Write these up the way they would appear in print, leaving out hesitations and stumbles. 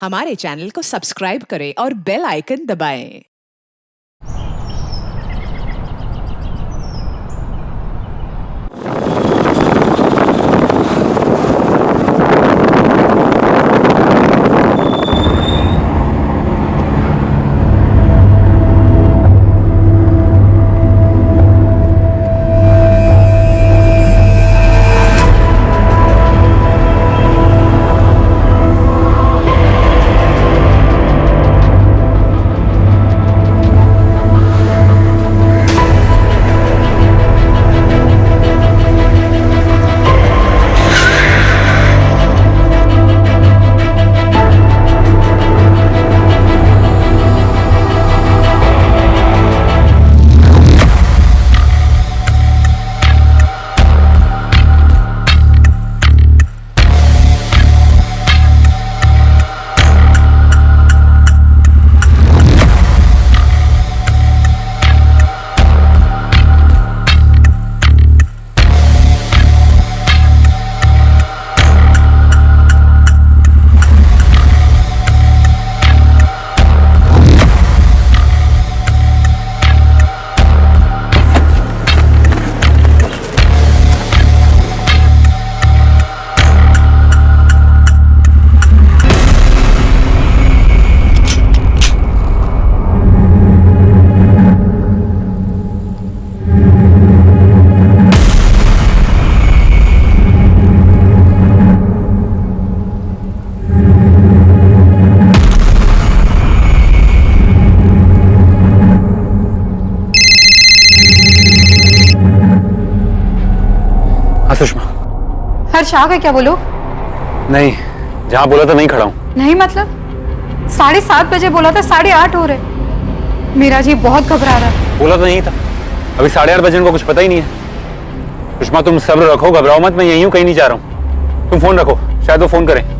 हमारे चैनल को सब्सक्राइब करें और बेल आइकन दबाएं। सुषमा, हर्ष आ गए क्या वो लोग? नहीं, जहाँ बोला था नहीं खड़ा हूँ। नहीं मतलब 7:30 बजे बोला था, 8:30 हो रहे। मेरा जी बहुत घबरा रहा है। बोला तो नहीं था, अभी 8:30 बजे इनको कुछ पता ही नहीं है। सुषमा तुम सब्र रखो, घबराओ मत, मैं यहीं हूँ, कहीं नहीं जा रहा हूँ। तुम फोन रखो, शायद वो फोन करें।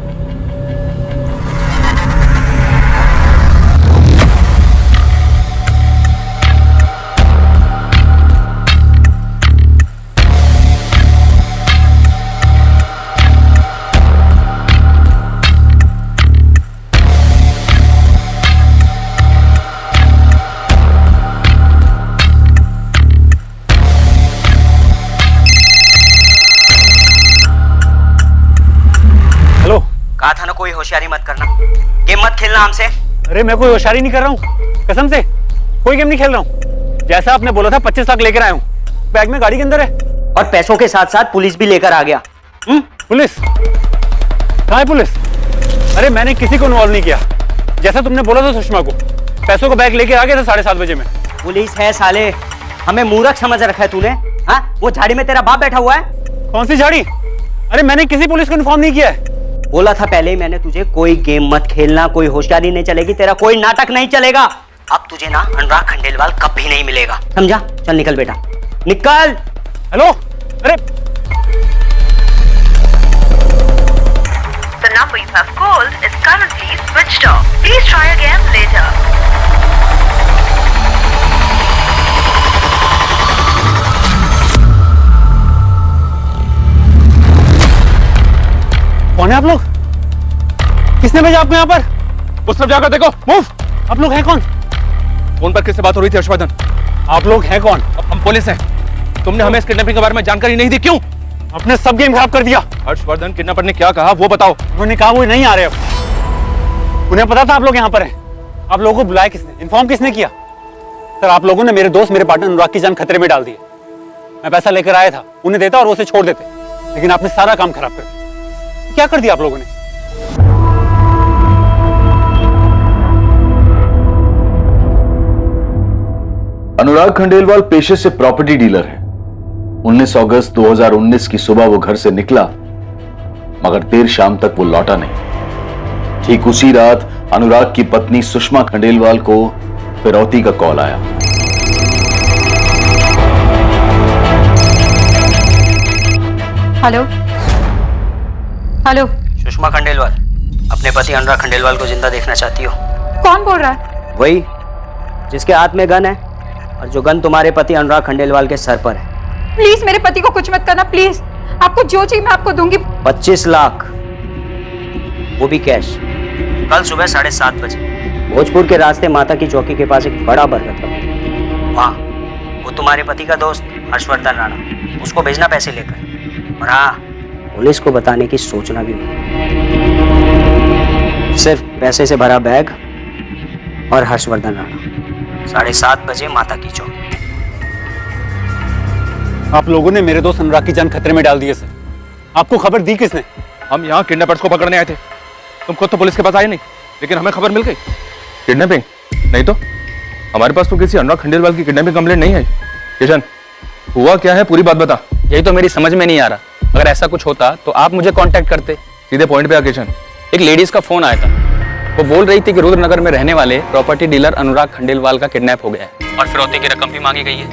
कहा था ना कोई होशियारी मत करना, गेम मत खेलना हमसे। अरे मैं कोई होशियारी नहीं कर रहा हूँ, कसम से कोई गेम नहीं खेल रहा हूँ। जैसा आपने बोला था 25 लाख लेकर आया हूँ, बैग में गाड़ी के अंदर है। और पैसों के साथ साथ पुलिस भी लेकर आ गया। पुलिस? कहाँ है पुलिस? अरे मैंने किसी को इन्वॉल्व नहीं किया, जैसा तुमने बोला था सुषमा को। पैसों का बैग लेके आ गया था 7:30 बजे में। पुलिस है साले, हमें मूर्ख समझ रखा है तूने। हाँ, वो झाड़ी में तेरा बाप बैठा हुआ है। कौन सी झाड़ी? अरे मैंने किसी पुलिस को इन्फॉर्म नहीं किया है। बोला था पहले ही मैंने तुझे, कोई गेम मत खेलना, कोई होशियारी नहीं चलेगी, तेरा कोई नाटक नहीं चलेगा। अब तुझे ना अनुराग खंडेलवाल कभी नहीं मिलेगा, समझा? चल निकल बेटा, निकल। हेलो, अरे The number you have called is currently switched off. Please try again later. कौन है आप लोग? किसने भेजा आपको यहाँ पर? उस तरफ जाकर देखो। मूव। आप लोग हैं कौन? फोन पर किससे बात हो रही थी हर्षवर्धन? आप लोग हैं कौन? हम पुलिस हैं। तुमने हमें इस किडनैपिंग के बारे में जानकारी नहीं दी, क्यों? आपने सब गेम खराब कर दिया। हर्षवर्धन, किडनैपर ने क्या कहा वो बताओ। उन्होंने कहा वो नहीं आ रहे अब। उन्हें पता था आप लोग यहाँ पर हैं। आप लोगों को बुलाया किसने? इन्फॉर्म किसने किया? सर आप लोगों ने मेरे दोस्त, मेरे पार्टनर अनुराग की जान खतरे में डाल दी। मैं पैसा लेकर आया था, उन्हें देता और वो उसे छोड़ देते, लेकिन आपने सारा काम खराब कर दिया। क्या कर दिया आप लोगों ने? अनुराग खंडेलवाल पेशे से प्रॉपर्टी डीलर है। 19 अगस्त 2019 की सुबह वो घर से निकला, मगर देर शाम तक वो लौटा नहीं। ठीक उसी रात अनुराग की पत्नी सुषमा खंडेलवाल को फिरौती का कॉल आया। हेलो हेलो, सुषमा खंडेलवाल, अपने पति अनुराग खंडेलवाल को जिंदा देखना चाहती हो? कौन बोल रहा है? वही जिसके हाथ में गन है, और जो गन तुम्हारे पति अनुराग खंडेलवाल के सर पर है। प्लीज मेरे पति को कुछ मत करना, प्लीज। आपको जो चाहिए मैं आपको दूंगी। 25 लाख, वो भी कैश। कल सुबह 7:30 बजे भोजपुर के रास्ते माता की चौकी के पास एक बड़ा बरगद का पेड़, वहाँ वो तुम्हारे पति का दोस्त हर्षवर्धन राणा, उसको भेजना पैसे लेकर। और हाँ, पुलिस को बताने की सोचना भी मत। सिर्फ पैसे से भरा बैग और हर्षवर्धन राणा 7:30 बजे माता की चौकी। आप लोगों ने मेरे दोस्त अनुराग की जान खतरे में डाल दी है सर। आपको खबर दी किसने? हम यहाँ किडनैपर्स को पकड़ने आए थे। तुम खुद तो पुलिस के पास आए नहीं, लेकिन हमें खबर मिल गई। किडनैपिंग नहीं तो हमारे पास तो किसी अनुराग खंडेलवाल की किडनैपिंग कंप्लेंट नहीं आई। किशन, हुआ क्या है, पूरी बात बता। यही तो मेरी समझ में नहीं आ रहा। अगर ऐसा कुछ होता तो आप मुझे कांटेक्ट करते। सीधे पॉइंट पे आ किशन। एक लेडीज का फोन आया था, वो बोल रही थी कि रुद्रनगर में रहने वाले प्रॉपर्टी डीलर अनुराग खंडेलवाल का किडनैप हो गया है और फिरौती की रकम भी मांगी गई है,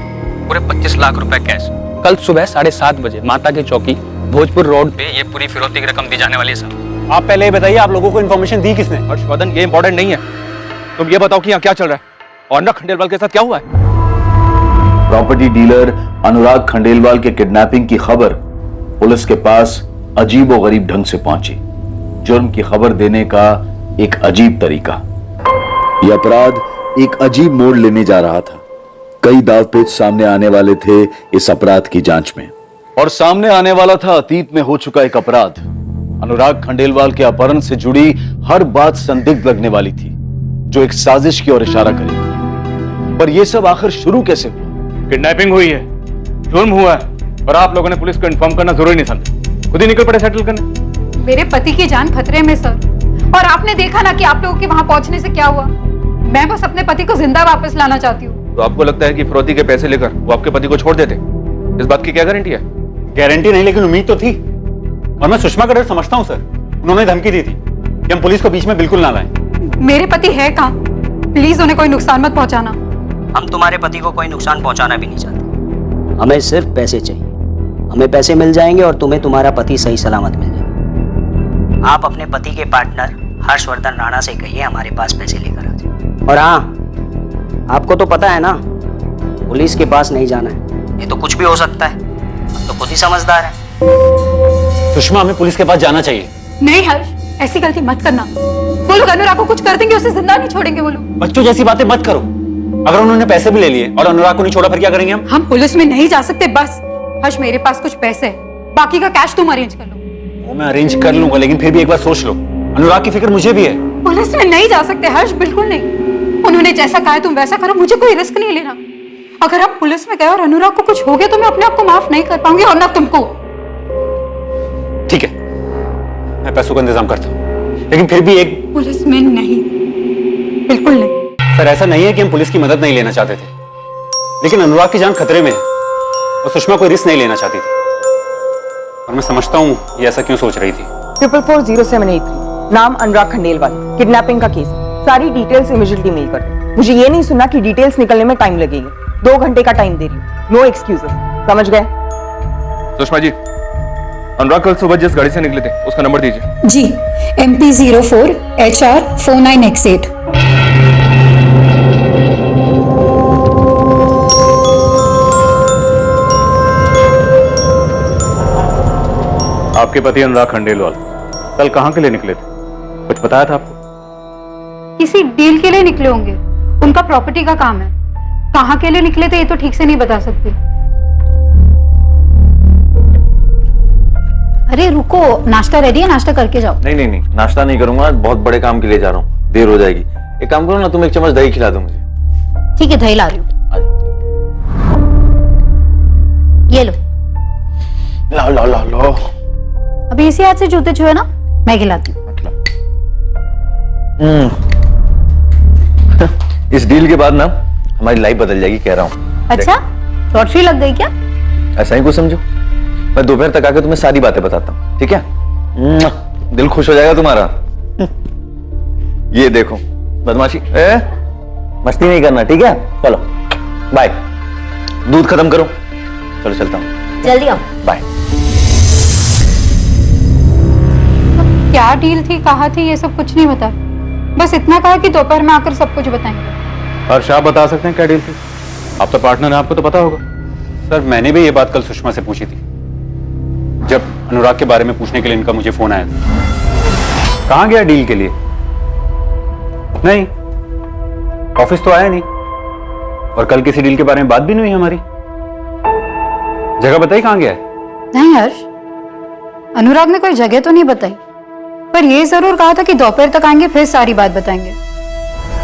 पूरे 25 लाख रुपए कैश। कल सुबह 7:30 बजे माता की चौकी भोजपुर रोड पे ये पूरी फिरौती की रकम दी जाने वाली है सर। आप पहले ये बताइए, आप लोगों को इन्फॉर्मेशन दी किसने? हर्षवर्धन, ये इंपॉर्टेंट नहीं है। तुम ये बताओ कि यहाँ क्या चल रहा है और अनुराग खंडेलवाल के साथ क्या हुआ है। प्रॉपर्टी डीलर अनुराग खंडेलवाल के किडनैपिंग की खबर पुलिस के पास अजीब और गरीब ढंग से पहुंची। जुर्म की खबर देने का एक अजीब तरीका। यह अपराध एक अजीब मोड़ लेने जा रहा था। कई दावपेच सामने आने वाले थे इस अपराध की जांच में, और सामने आने वाला था अतीत में हो चुका एक अपराध। अनुराग खंडेलवाल के अपहरण से जुड़ी हर बात संदिग्ध लगने वाली थी, जो एक साजिश की ओर इशारा करेगी। पर यह सब आखिर शुरू कैसे हुआ? किडनैपिंग हुई है, जुर्म हुआ है, और आप लोगों ने पुलिस को इन्फॉर्म करना जरूरी नहीं समझा, खुद ही निकल पड़े सेटल करने। मेरे पति की जान खतरे में सर, और आपने देखा ना कि आप लोगों के वहां पहुंचने से क्या हुआ। मैं बस अपने पति को जिंदा वापस लाना चाहती हूँ। तो आपको लगता है कि फिरौती के पैसे लेकर वो आपके पति को छोड़ देते? इस बात की क्या गारंटी है? गारंटी नहीं, लेकिन उम्मीद तो थी। और मैं सुषमा का डर समझता हूं सर। उन्होंने धमकी दी थी कि हम पुलिस को बीच में बिल्कुल ना लाएं। मेरे पति है कहाँ? प्लीज उन्हें कोई नुकसान मत पहुंचाना। हम तुम्हारे पति को कोई नुकसान पहुंचाना भी नहीं चाहते। हमें सिर्फ पैसे चाहिए। हमें पैसे मिल जाएंगे और तुम्हें तुम्हारा पति सही सलामत मिल जाएगा। आप अपने पति के पार्टनर हर्षवर्धन राणा से कहिए हमारे पास पैसे लेकर आ जाए। और हाँ, आपको तो पता है ना, पुलिस के पास नहीं जाना है, ये तो कुछ भी हो सकता है। हम तो खुद ही समझदार है। सुषमा, हमें पुलिस के पास जाना चाहिए। नहीं हर्ष, ऐसी गलती मत करना। वो लोग अनुराग को कुछ कर देंगे, उसे जिंदा नहीं छोड़ेंगे वो लोग। बच्चों जैसी बातें मत करो। अगर उन्होंने पैसे भी ले लिए और अनुराग को नहीं छोड़ा, फिर क्या करेंगे हम? हम पुलिस में नहीं जा सकते बस। हर्ष, मेरे पास कुछ पैसे है, बाकी का कैश तुम अरेंज कर लो। वो मैं अरेंज कर लूंगा, लेकिन फिर भी एक बार सोच लो, अनुराग की फिक्र मुझे भी है। पुलिस में नहीं जा सकते हर्ष, बिल्कुल नहीं। उन्होंने जैसा कहा तुम वैसा करो, मुझे कोई रिस्क नहीं लेना। अगर हम पुलिस में गए और अनुराग को कुछ हो गया तो मैं अपने आप को माफ नहीं कर पाऊंगी, और ना तुमको। ठीक है, मैं पैसों का इंतजाम करता हूँ, लेकिन फिर भी एक। पुलिस में नहीं, बिल्कुल नहीं। सर, ऐसा नहीं है कि हम पुलिस की मदद नहीं लेना चाहते थे, लेकिन अनुराग की जान खतरे में है और सुषमा कोई रिस्क नहीं लेना चाहती थी। और मैं समझता हूँ ये ऐसा क्यों सोच रही थी। 440783 नाम अनुराग खंडेलवाल, किडनैपिंग का केस है। सारी डिटेल्स इमीडिएटली मेल कर दो। मुझे ये नहीं सुना कि डिटेल्स निकलने में टाइम लगेगा। 2 घंटे का टाइम दे रही हूँ, नो एक्सक्यूजेस, समझ गए? सुषमा जी, अनुराग कल सुबह जिस गाड़ी से निकले थे उसका नंबर दीजिए। जी, MP04HR49X8। आपके पति अनुराग खंडेलवाल कल कहाँ के लिए निकले थे, कुछ बताया था आपको? किसी डील के लिए निकले होंगे, उनका प्रॉपर्टी का काम है। कहाँ के लिए निकले थे ये तो ठीक से नहीं बता सकती। अरे रुको, नाश्ता रेडी है, नाश्ता करके जाओ। नहीं, नाश्ता नहीं करूंगा, बहुत बड़े काम के लिए जा रहा हूँ, देर हो जाएगी। एक काम करो ना, तुम एक चम्मच दही खिला दो मुझे। ठीक है, दही ला रही हूँ। ये लो। लो। अभी इसी हाथ से जूते छुए ना, मैं खिलाती हूँ। इस डील के बाद ना हमारी लाइफ बदल जाएगी, कह रहा हूँ। अच्छा, लॉटरी लग गई क्या? ऐसा ही कुछ समझो। मैं दोपहर तक आकर तुम्हें सारी बातें बताता हूँ, ठीक है? दिल खुश हो जाएगा तुम्हारा। ये देखो, बदमाशी मस्ती नहीं करना, ठीक है? चलो बाय। दूध खत्म करो, चलो चलता हूँ। जल्दी आओ। बाय। क्या डील थी, कहाँ थी, ये सब कुछ नहीं बता। बस इतना कहा कि दोपहर में आकर सब कुछ बताएंगे। हर्ष, आप बता सकते हैं क्या डील थी? आप तो पार्टनर हैं, आपको तो पता होगा। सर, मैंने भी ये बात कल सुषमा से पूछी थी, जब अनुराग के बारे में पूछने के लिए इनका मुझे फोन आया था। कहाँ गया डील के लिए? नहीं, ऑफिस तो आया नहीं और कल किसी डील के बारे में बात भी नहीं हुई हमारी। जगह बताई कहां गया है? नहीं हर्ष, अनुराग ने कोई जगह तो नहीं बताई, पर ये जरूर कहा था कि दोपहर तक आएंगे फिर सारी बात बताएंगे।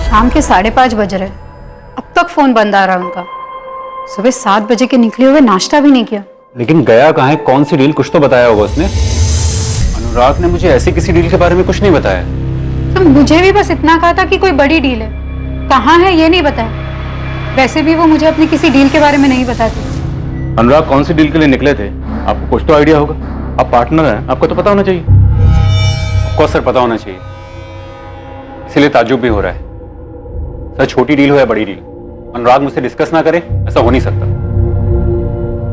शाम के 5:30 बज रहे, अब तक फोन बंद आ रहा है उनका। सुबह 7 बजे के निकले हुए नाश्ता भी नहीं किया। लेकिन गया कहां है, कौन सी डील, कुछ तो बताया होगा उसने। अनुराग ने मुझे ऐसी किसी डील के बारे में कुछ नहीं बताया। तो मुझे भी बस इतना कहा था कि कोई बड़ी डील है, कहाँ है ये नहीं बताया। वैसे भी वो मुझे अपनी किसी डील के बारे में नहीं बताती। अनुराग कौन सी डील के लिए निकले थे, आपको कुछ तो आइडिया होगा? आप पार्टनर हैं, आपको तो पता होना चाहिए। ऑफकोर्स सर, पता होना चाहिए, इसलिए ताज्जुब भी हो रहा है। सर, छोटी डील हो या बड़ी डील, अनुराग मुझसे डिस्कस ना करे ऐसा हो नहीं सकता।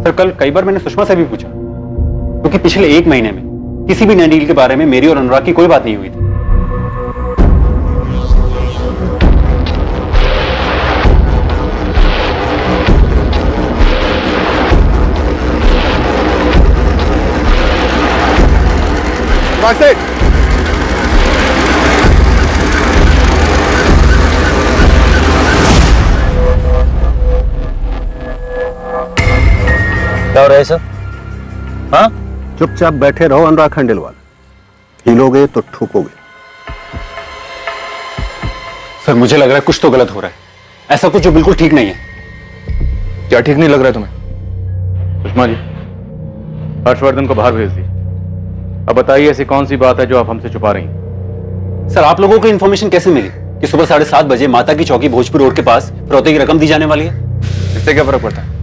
सर, कल कई बार मैंने सुषमा से भी पूछा, क्योंकि पिछले 1 महीने में किसी भी नई डील के बारे में मेरी और अनुराग की कोई बात नहीं हुई थी। क्या हो रहा है सर? हाँ, चुपचाप बैठे रहो अनुराग खंडेलवाल, हिलोगे तो ठोकोगे। सर, मुझे लग रहा है कुछ तो गलत हो रहा है, ऐसा कुछ जो बिल्कुल ठीक नहीं है। क्या ठीक नहीं लग रहा है तुम्हें? सुषमा जी, हर्षवर्धन को बाहर भेज दी। अब बताइए ऐसी कौन सी बात है जो आप हमसे छुपा रही हैं? सर, आप लोगों को इन्फॉर्मेशन कैसे मिली कि सुबह 7:30 बजे माता की चौकी भोजपुर रोड के पास फिरौती की रकम दी जाने वाली है? इससे क्या फर्क पड़ता है?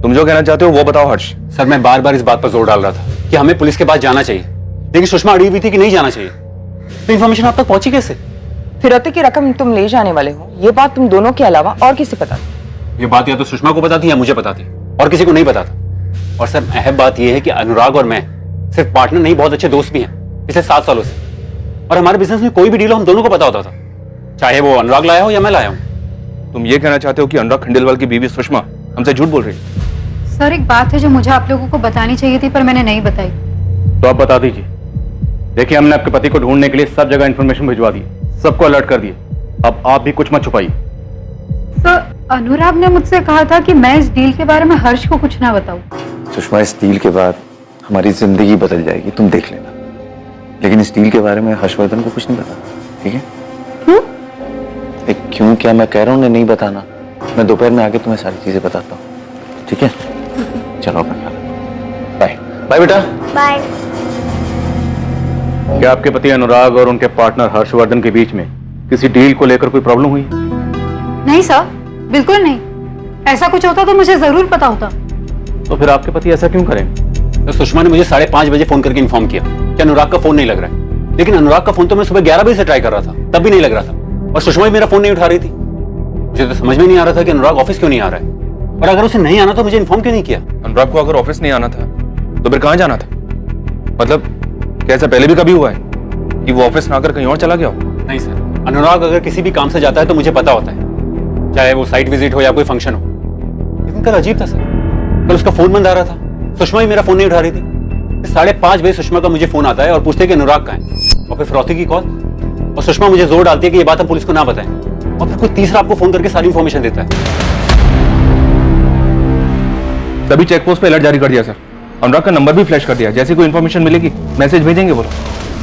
तुम जो कहना चाहते हो वो बताओ हर्ष। सर, मैं बार बार इस बात पर जोर डाल रहा था कि हमें पुलिस के पास जाना चाहिए, लेकिन सुषमा अड़ी हुई थी कि नहीं जाना चाहिए। तो इन्फॉर्मेशन आप तक पहुंची कैसे? फिरौती की रकम तुम ले जाने वाले हो, ये बात तुम दोनों के अलावा और किसे पता थी? ये बात या तो सुषमा को पता थी या मुझे पता थी, और किसी को नहीं पता था। और सर, अहम बात यह है कि अनुराग और मैं सिर्फ पार्टनर नहीं, बहुत अच्छे दोस्त भी हैं पिछले 7 सालों से। और हमारे बिजनेस में कोई भी डील हो हम दोनों को पता होता था, चाहे वो अनुराग लाया हो या मैं लाया हूं। तुम ये कहना चाहते हो कि अनुराग खंडेलवाल की बीवी सुषमा हमसे झूठ बोल रही है? सर, एक बात है जो मुझे आप लोगों को बतानी चाहिए थी पर मैंने नहीं बताई। तो आप बता दीजिए। देखिए, हमने आपके पति को ढूंढने के लिए सब जगह इंफॉर्मेशन भिजवा दी, सबको अलर्ट कर दिए। अब आप भी कुछ मत छुपाइए। सर, अनुराग ने मुझसे कहा था कि मैं इस डील के बारे में हर्ष को कुछ ना बताऊं। सुषमा, इस डील के बाद हमारी जिंदगी बदल जाएगी, तुम देख लेना। लेकिन इस डील के बारे में हर्षवर्धन को कुछ नहीं पता, ठीक है? क्यों? क्यों क्या मैं कह रहा हूँ नहीं बताना। मैं दोपहर में आके तुम्हें सारी चीजें बताता हूँ, ठीक है? चलो अपना ख्याल रखो। बाय बाय बेटा। बाय। क्या आपके पति अनुराग और उनके पार्टनर हर्षवर्धन के बीच में किसी डील को लेकर कोई प्रॉब्लम हुई? नहीं सर, बिल्कुल नहीं। ऐसा कुछ होता तो मुझे जरूर पता होता। तो फिर आपके पति ऐसा क्यों करें? तो सुषमा ने मुझे 5:30 बजे फोन करके इन्फॉर्म किया कि अनुराग का फोन नहीं लग रहा है। लेकिन अनुराग का फोन तो मैं सुबह 11 बजे से ट्राई कर रहा था, तब भी नहीं लग रहा था। और सुषमा भी मेरा फोन नहीं उठा रही थी। मुझे तो समझ में नहीं आ रहा था कि अनुराग ऑफिस क्यों नहीं आ रहा है, और अगर उसे नहीं आना तो मुझे इन्फॉर्म क्यों नहीं किया? अनुराग को अगर ऑफिस नहीं आना था तो फिर कहां जाना था? मतलब क्या ऐसा पहले भी कभी हुआ है कि वो ऑफिस ना आकर कहीं और चला गया हो? नहीं सर, अनुराग अगर किसी भी काम से जाता है तो मुझे पता होता है, चाहे वो साइट विजिट हो या कोई फंक्शन हो। लेकिन कल अजीब था सर, कल उसका फोन बंद आ रहा था, सुषमा भी मेरा फोन नहीं उठा रही थी। 5:30 बजे सुषमा का मुझे फोन आता है और पूछते कि अनुराग कहाँ है, और फिर फिरौती की कॉल, और सुषमा मुझे जोर डालती है कि ये बात हम पुलिस को ना बताएं, और फिर कोई तीसरा आपको फोन करके सारी इंफॉर्मेशन देता है। तभी चेक पोस्ट पे अलर्ट जारी कर दिया सर, अनुराग का नंबर भी फ्लैश कर दिया। जैसे कोई इन्फॉर्मेशन मिलेगी मैसेज भेजेंगे बोलो।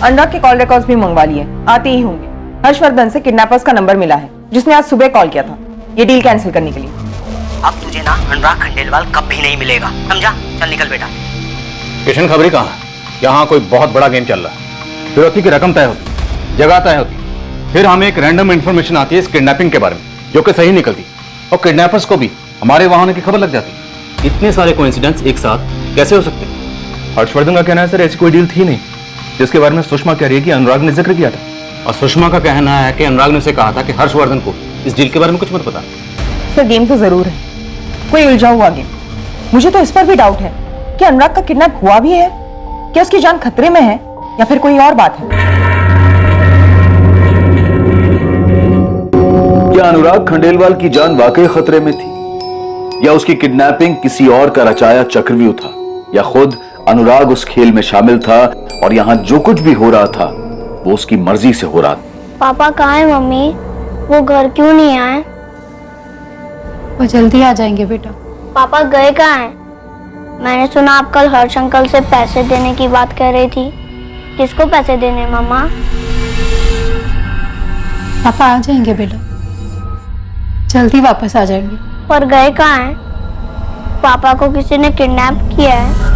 अनुराग के कॉल रिकॉर्ड्स भी मंगवा लिए, आते ही होंगे। हर्षवर्धन से किडनैपर्स का नंबर मिला है जिसने आज सुबह कॉल किया था ये डील कैंसिल करने के लिए। अब तुझे ना अनुराग खंडेलवाल कभी नहीं मिलेगा, समझा? चल निकल बेटा। किशन खबरी कहाँ है? यहाँ कोई बहुत बड़ा गेम चल रहा है। फिरौती की रकम तय होती, जगह तय होती, फिर हमें एक रैंडम इन्फॉर्मेशन आती है इस किडनैपिंग के बारे में जो कि सही निकलती, और किडनैपर्स को भी हमारे वहां होने की खबर लग जाती। इतने सारे कोइंसिडेंस एक साथ कैसे हो सकते हैं? हर्षवर्धन का कहना है सर ऐसी कोई डील थी नहीं, जिसके बारे में सुषमा कह रही है कि अनुराग ने जिक्र किया था। और सुषमा का कहना है कि अनुराग ने उसे कहा था कि हर्षवर्धन को इस डील के बारे में कुछ मत बता। सर, गेम तो जरूर है, कोई उलझा हुआ गेम। मुझे तो इस पर भी डाउट है कि अनुराग का किडनैप हुआ भी है, क्या उसकी जान खतरे में है, या फिर कोई और बात है। क्या अनुराग खंडेलवाल की जान वाकई खतरे में थी, या उसकी किडनैपिंग किसी और का रचाया चक्रव्यूह था, या खुद अनुराग उस खेल में शामिल था और यहां जो कुछ भी हो रहा था वो उसकी मर्जी से हो रहा था? पापा कहाँ है मम्मी? वो घर क्यों नहीं आए? वो जल्दी आ जाएंगे बेटा। पापा गए कहाँ हैं? मैंने सुना आप कल हर्ष अंकल से पैसे देने की बात कर रही थी। किसको पैसे देने मम्मा? पापा आ जाएंगे बेटा, जल्दी वापस आ जाएंगे। पर गए कहाँ हैं? पापा को किसी ने किडनैप किया है।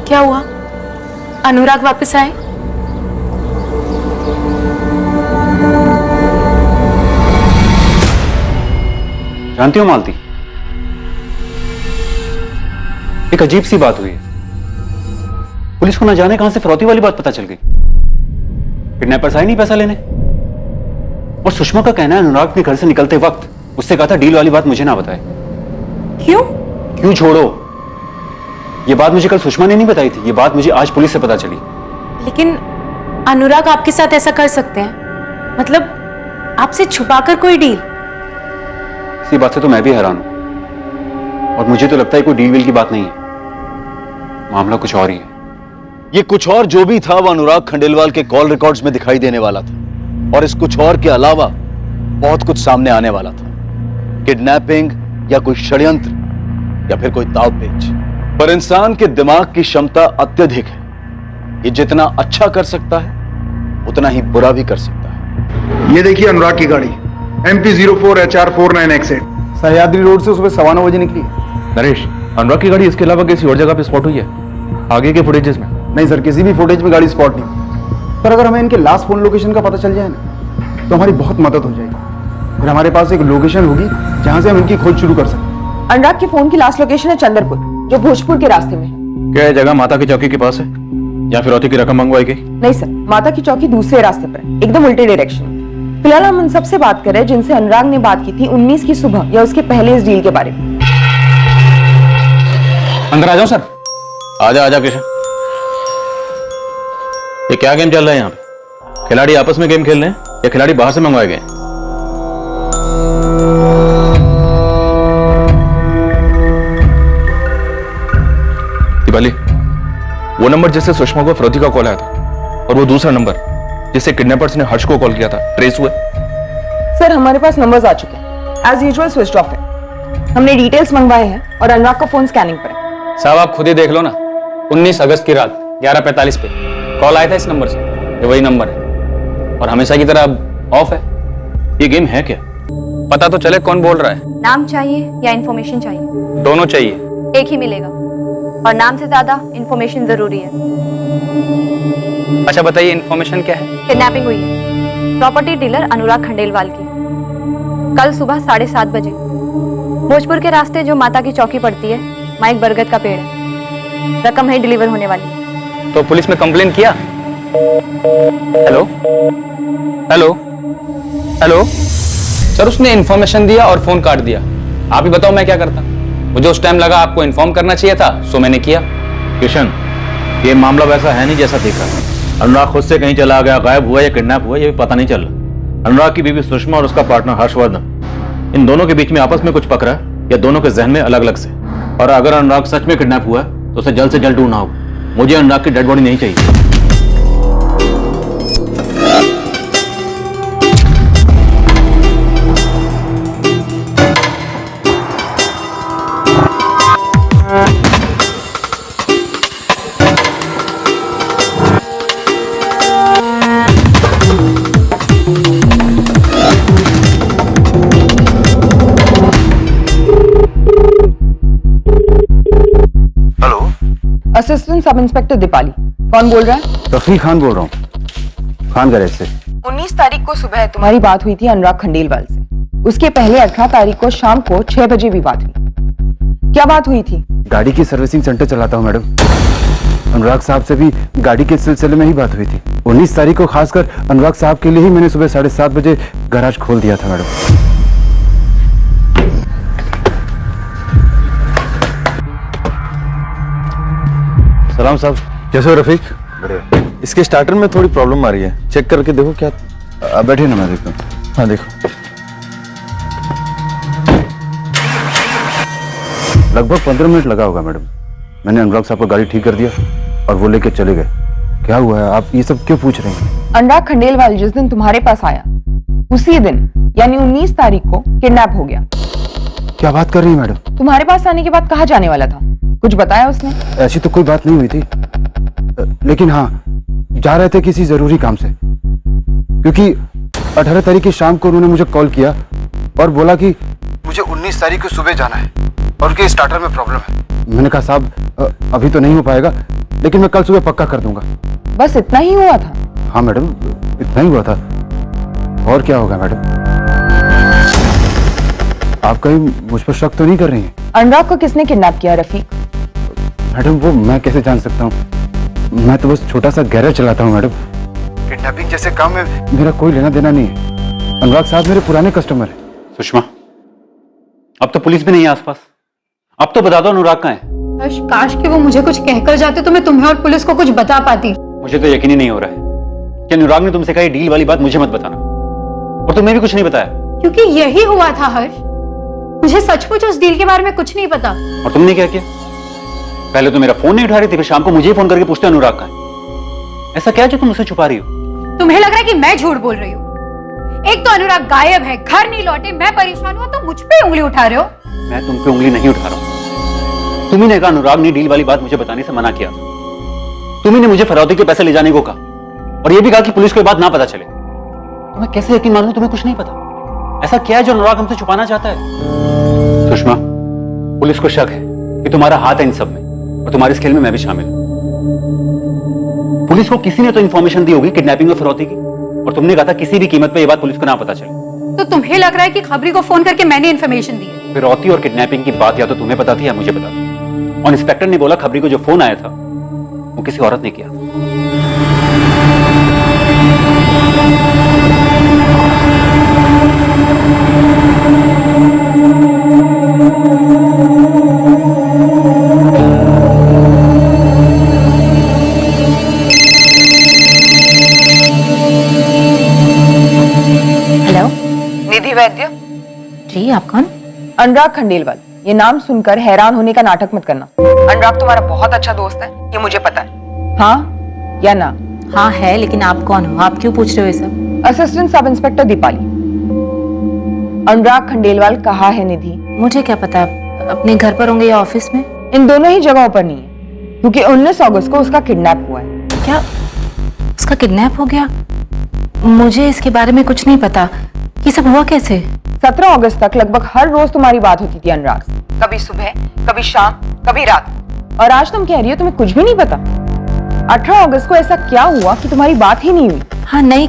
क्या हुआ? अनुराग वापस आए? जानती हो मालती, एक अजीब सी बात हुई है। पुलिस को ना जाने कहां से फिरौती वाली बात पता चल गई। किडनैपर्स आए नहीं पैसा लेने, और सुषमा का कहना है अनुराग के घर से निकलते वक्त उससे कहा था डील वाली बात मुझे ना बताए। क्यों? क्यों छोड़ो, ये बात मुझे कल सुषमा ने नहीं बताई थी, ये बात मुझे आज पुलिस से पता चली। लेकिन अनुराग आपके साथ ऐसा कर सकते हैं? मतलब आपसे छुपाकर कोई डील? इसी बात से तो मैं भी हैरान हूं, और मुझे तो लगता है कोई डील वील की बात नहीं है, मामला कुछ और ही है। ये कुछ और जो भी था वो अनुराग खंडेलवाल के कॉल रिकॉर्ड्स में दिखाई देने वाला था, और इस कुछ और के अलावा बहुत कुछ सामने आने वाला था। किडनैपिंग या कोई षड्यंत्र या फिर कोई दांवपेच। पर इंसान के दिमाग की क्षमता अत्यधिक है। ये जितना अच्छा कर सकता है उतना ही बुरा भी कर सकता है। ये देखिए अनुराग की गाड़ी MP04HR49X8 सह्याद्री रोड से सुबह 9:15 बजे निकली है। नरेश, अनुराग की गाड़ी इसके अलावा किसी और जगह पे स्पॉट हुई है आगे के फुटेजेस में? नहीं सर, किसी भी फुटेज में गाड़ी स्पॉट नहीं। पर अगर हमें इनके लास्ट फोन लोकेशन का पता चल जाए ना, तो हमारी बहुत मदद हो जाएगी। फिर हमारे पास एक लोकेशन होगी जहां से हम इनकी खोज शुरू कर सकते। अनुराग की फोन की लास्ट लोकेशन है चंदरपुर, जो भोजपुर के रास्ते में है। क्या यह जगह माता की चौकी के पास है या फिरौती की रकम मंगवाई गई? नहीं सर, माता की चौकी दूसरे रास्ते पर है, एकदम उल्टे डायरेक्शन में। फिलहाल हम उन सबसे बात कर रहे हैं जिनसे अनुराग ने बात की थी 19 की सुबह या उसके पहले इस डील के बारे में। अंदर आ जाओ सर। आजा आजा किशन। ये क्या गेम चल रहा है यहाँ पे? खिलाड़ी आपस में गेम खेल रहे हैं या खिलाड़ी बाहर से मंगवाए गए? दिवाली, वो नंबर जिससे सुषमा को फिरौती का कॉल आया था और वो दूसरा नंबर जिससे किडनैपर्स ने हर्ष को कॉल किया था, ट्रेस हुए? सर हमारे पास नंबर्स आ चुके हैं, एज यूजुअल स्विच ऑफ है। हमने डिटेल्स मंगवाए हैं और अनुराग का फोन स्कैनिंग पर है। साहब आप खुद ही देख लो ना, 19 अगस्त की रात 11:45 पे कॉल आया था इस नंबर से। ये वही नंबर है और हमेशा की तरह अब ऑफ है। ये गेम है क्या? पता तो चले कौन बोल रहा है। नाम चाहिए या इन्फॉर्मेशन चाहिए? दोनों चाहिए। एक ही मिलेगा, और नाम से ज्यादा इन्फॉर्मेशन जरूरी है। अच्छा बताइए इन्फॉर्मेशन क्या है? किडनैपिंग हुई है प्रॉपर्टी डीलर अनुराग खंडेलवाल की, कल सुबह 7:30 बजे भोजपुर के रास्ते जो माता की चौकी पड़ती है, वहाँ एक बरगद का पेड़ है। रकम है डिलीवर होने वाली। तो पुलिस में कंप्लेन किया? हेलो हेलो हेलो सर, उसने इन्फॉर्मेशन दिया और फोन काट दिया। आप ही बताओ मैं क्या करता? मुझे उस टाइम लगा आपको इन्फॉर्म करना चाहिए था, सो मैंने किया। किशन, ये मामला वैसा है नहीं जैसा दिख रहा है। अनुराग खुद से कहीं चला गया, गायब हुआ या किडनैप हुआ, ये भी पता नहीं चल रहा। अनुराग की बीवी सुषमा और उसका पार्टनर हर्षवर्धन, इन दोनों के बीच में आपस में कुछ पकड़ा या दोनों के जहन में अलग अलग से? और अगर अनुराग सच में किडनैप हुआ है तो उसे जल्द से जल्द ढूंढना होगा। मुझे अनुराग की डेड बॉडी नहीं चाहिए। असिस्टेंट सब इंस्पेक्टर दीपाली, कौन बोल रहा है? रफी खान बोल रहा हूँ, खान गैरेज से। 19 तारीख को सुबह तुम्हारी बात हुई थी अनुराग खंडेलवाल से। उसके पहले 18 तारीख को शाम को 6 बजे भी बात हुई। क्या बात हुई थी? गाड़ी की सर्विसिंग सेंटर चलाता हूँ मैडम। अनुराग साहब से भी गाड़ी के सिलसिले में ही बात हुई थी। 19 तारीख को खासकर अनुराग साहब के लिए ही मैंने सुबह 7:30 बजे गैराज खोल दिया था मैडम। सलाम साहब। कैसे हो रफीक? बढ़िया। इसके स्टार्टर में थोड़ी प्रॉब्लम आ रही है, चेक करके देखो क्या। आप बैठिए ना, मैं देखता हूँ। हाँ देखो। लगभग 15 मिनट लगा होगा मैडम। मैंने अनुराग साहब का गाड़ी ठीक कर दिया और वो लेके चले गए। क्या हुआ है, आप ये सब क्यों पूछ रहे हैं? अनुराग खंडेलवाल जिस दिन तुम्हारे पास आया उसी दिन यानी 19 तारीख को किडनैप हो गया। क्या बात कर रही है मैडम? तुम्हारे पास आने के बाद कहाँ जाने वाला था, कुछ बताया उसने? ऐसी तो कोई बात नहीं हुई थी, लेकिन हाँ जा रहे थे किसी जरूरी काम से, क्योंकि 18 तारीख की शाम को उन्होंने मुझे कॉल किया और बोला कि मुझे 19 तारीख को सुबह जाना है और उनके स्टार्टर में प्रॉब्लम है। मैंने कहा साहब अभी तो नहीं हो पाएगा, लेकिन मैं कल सुबह पक्का कर दूंगा। बस इतना ही हुआ था? हाँ मैडम, इतना ही हुआ था। और क्या होगा मैडम? आप कहीं मुझ पर शक तो नहीं कर रही हैं? अनुराग को किसने किडनैप किया रफीक? मैडम वो मैं कैसे जान सकता हूँ, मैं तो बस छोटा सा गैरेज चलाता हूँ मैडम। किडनैपिंग जैसे काम में मेरा कोई लेना देना नहीं है। अनुराग साहब मेरे पुराने कस्टमर है। सुषमा, अब तो पुलिस भी नहीं है आसपास, अब तो बता दो अनुराग कहाँ है। हर्ष, काश कि वो मुझे कुछ कहकर जाते तो मैं तुम्हें और पुलिस को कुछ बता पाती। मुझे तो यकीन ही नहीं हो रहा है कि अनुराग ने तुमसे कही डील वाली बात मुझे मत बताना, और तुम्हें भी कुछ नहीं बताया। क्योंकि यही हुआ था हर्ष, मुझे सचमुच उस डील के बारे में कुछ नहीं पता। और तुमने क्या किया? पहले तो मेरा फोन नहीं उठा रही थी, फिर शाम को मुझे फोन करके पूछते अनुराग कहाँ है। ऐसा क्या जो तुम मुझसे छुपा रही हो? तुम्हें लग रहा है कि मैं झूठ बोल रही हूँ? एक तो अनुराग गायब है, घर नहीं लौटे, मैं परेशान हुआ, तो मुझ पे उंगली उठा रहे हो? मैं तुम पे उंगली नहीं उठा रहा हूं। तुम्ही ने कहा अनुराग ने डील वाली बात मुझे बताने से मना किया। तुम्ही ने मुझे फरौती के पैसे ले जाने को कहा और यह भी कहा कि पुलिस को यह बात ना पता चले। तो मैं कैसे यकीन मानूं तुम्हें कुछ नहीं पता? ऐसा क्या है जो अनुराग हमसे छुपाना चाहता है? सुषमा, पुलिस को शक है कि तुम्हारा हाथ है इन सब में, और तुम्हारे इस खेल में मैं भी शामिल हूं। पुलिस को किसी ने तो इंफॉर्मेशन दी होगी किडनैपिंग और फिरौती की, और तुमने कहा था किसी भी कीमत पे यह बात पुलिस को ना पता चले। तो तुम्हें लग रहा है कि खबरी को फोन करके मैंने इन्फॉर्मेशन दी है? फिरौती और किडनैपिंग की बात या तो तुम्हें पता थी या मुझे पता थी, और इंस्पेक्टर ने बोला खबरी को जो फोन आया था वो किसी औरत ने किया। हेलो, निधि वैद्य जी, आप कौन? अनुराग खंडेलवाल। ये नाम सुनकर हैरान होने का नाटक मत करना। अनुराग तुम्हारा बहुत अच्छा दोस्त है, ये मुझे पता है। हाँ या ना? हाँ है, लेकिन आप कौन हो? आप क्यों पूछ रहे हो ये सब? Assistant sub inspector Deepali. अनुराग खंडेलवाल कहाँ है निधि? मुझे क्या पता, अपने घर पर होंगे या ऑफिस में? इन दोनों ही जगहों पर नहीं है, क्योंकि 19 अगस्त को उसका किडनैप हुआ है। क्या उसका किडनैप हो गया? मुझे इसके बारे में कुछ नहीं पता। ये सब हुआ कैसे? 17 अगस्त तक लगभग हर रोज तुम्हारी बात होती थी अनुराग से, कभी सुबह, कभी शाम, कभी रात, और आज तुम कह रही हो तुम्हें कुछ भी नहीं पता। 18 अगस्त को ऐसा क्या हुआ कि तुम्हारी बात ही नहीं हुई? हाँ, नहीं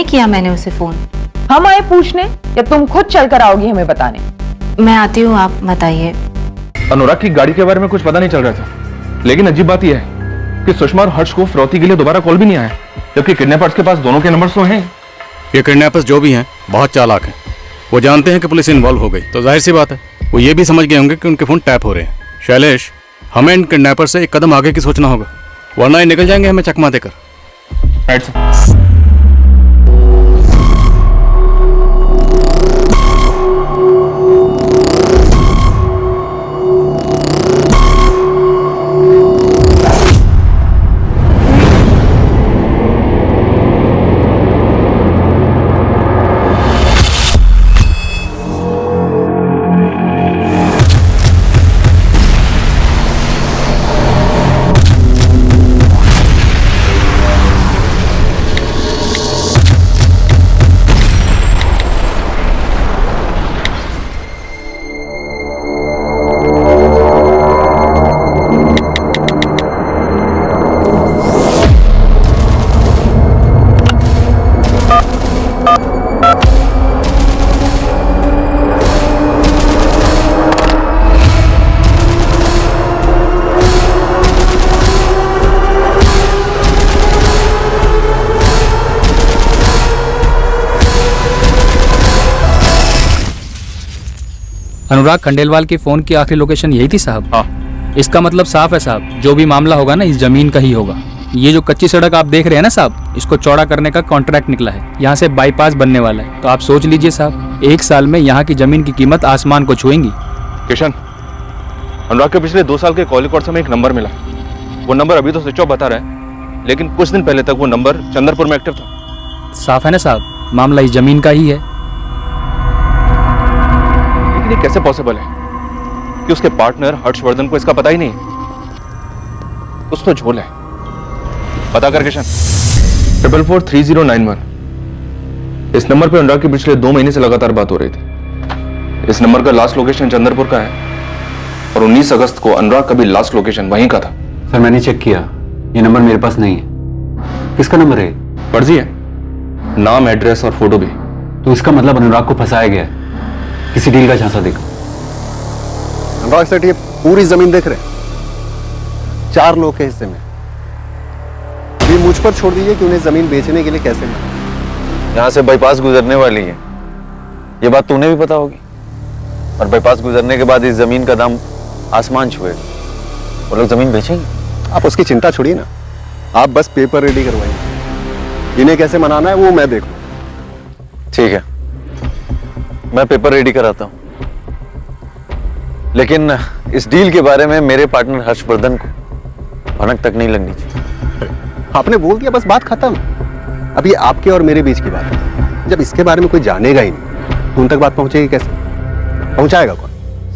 किया मैंने उसे फोन। हम आए पूछने या तुम खुद चलकर आओगी हमें बताने? मैं आती हूँ, आप बताइए। अनुराग की गाड़ी के बारे में कुछ पता नहीं चल रहा था, लेकिन अजीब बात यह है कि सुषमा और हर्ष को फिरौती के लिए दोबारा कॉल भी नहीं आया, जबकि किडनैपर्स के पास दोनों के नंबर्स तो हैं। ये किडनैपर्स जो भी हैं बहुत चालाक हैं। वो जानते हैं कि पुलिस इन्वॉल्व हो गई, तो जाहिर सी बात है वो ये भी समझ गए होंगे कि उनके फोन टैप हो रहे हैं। शैलेश, हमें इन किडनैपर से एक कदम आगे की सोचना होगा, वरना ये निकल जाएंगे हमें चकमा देकर। अनुराग खंडेलवाल की फोन की आखिरी लोकेशन यही थी साहब? हाँ। इसका मतलब साफ है साहब, जो भी मामला होगा ना इस जमीन का ही होगा। ये जो कच्ची सड़क आप देख रहे हैं ना साहब, इसको चौड़ा करने का कॉन्ट्रैक्ट निकला है। यहाँ से बाईपास बनने वाला है। तो आप सोच लीजिए साहब, 1 साल में यहाँ की जमीन की कीमत आसमान को छुएंगी। किशन, अनुराग के पिछले 2 साल के कॉल रिकॉर्ड से हमें एक नंबर मिला। वो नंबर अभी तो स्विच ऑफ बता रहा है, लेकिन कुछ दिन पहले तक वो नंबर चंद्रपुर में एक्टिव था। साफ है ना साहब, मामला इस जमीन का ही है। लेकिन ये कैसे पॉसिबल है कि उसके पार्टनर हर्षवर्धन को इसका पता ही नहीं है? कुछ तो झोल है। पता कर किशन। 443091 इस नंबर पे अनुराग की पिछले 2 महीने से लगातार बात हो रही थी। इस नंबर का लास्ट लोकेशन चंद्रपुर का है और 19 अगस्त को अनुराग का भी लास्ट लोकेशन वहीं का था। सर मैंने चेक किया, ये नंबर मेरे पास नहीं है। किसका नंबर है? फर्जी है, नाम, एड्रेस और फोटो भी। तो इसका मतलब अनुराग को फंसाया गया है, किसी डील का झांसा देखो। अनुराग सेठ ये पूरी जमीन देख रहे हैं, 4 लोग के हिस्से में। अभी मुझ पर छोड़ दीजिए कि उन्हें जमीन बेचने के लिए कैसे मिला। यहाँ से बाईपास गुजरने वाली है, ये बात तूने भी पता होगी। और बाईपास गुजरने के बाद इस जमीन का दाम आसमान छुएगा। वो लोग जमीन बेचेंगे। आप उसकी चिंता छोड़िए ना, आप बस पेपर रेडी करवाइए। इन्हें कैसे मनाना है वो मैं देख लूं। ठीक है, मैं पेपर रेडी कराता हूं, लेकिन इस डील के बारे में मेरे पार्टनर हर्षवर्धन को भनक तक नहीं लगनी चाहिए। आपने बोल दिया, बस बात खत्म। अब ये आपके और मेरे बीच की बात है। जब इसके बारे में कोई जानेगा ही नहीं, उन तक बात पहुंचेगी कैसे? पहुंचाएगा कौन?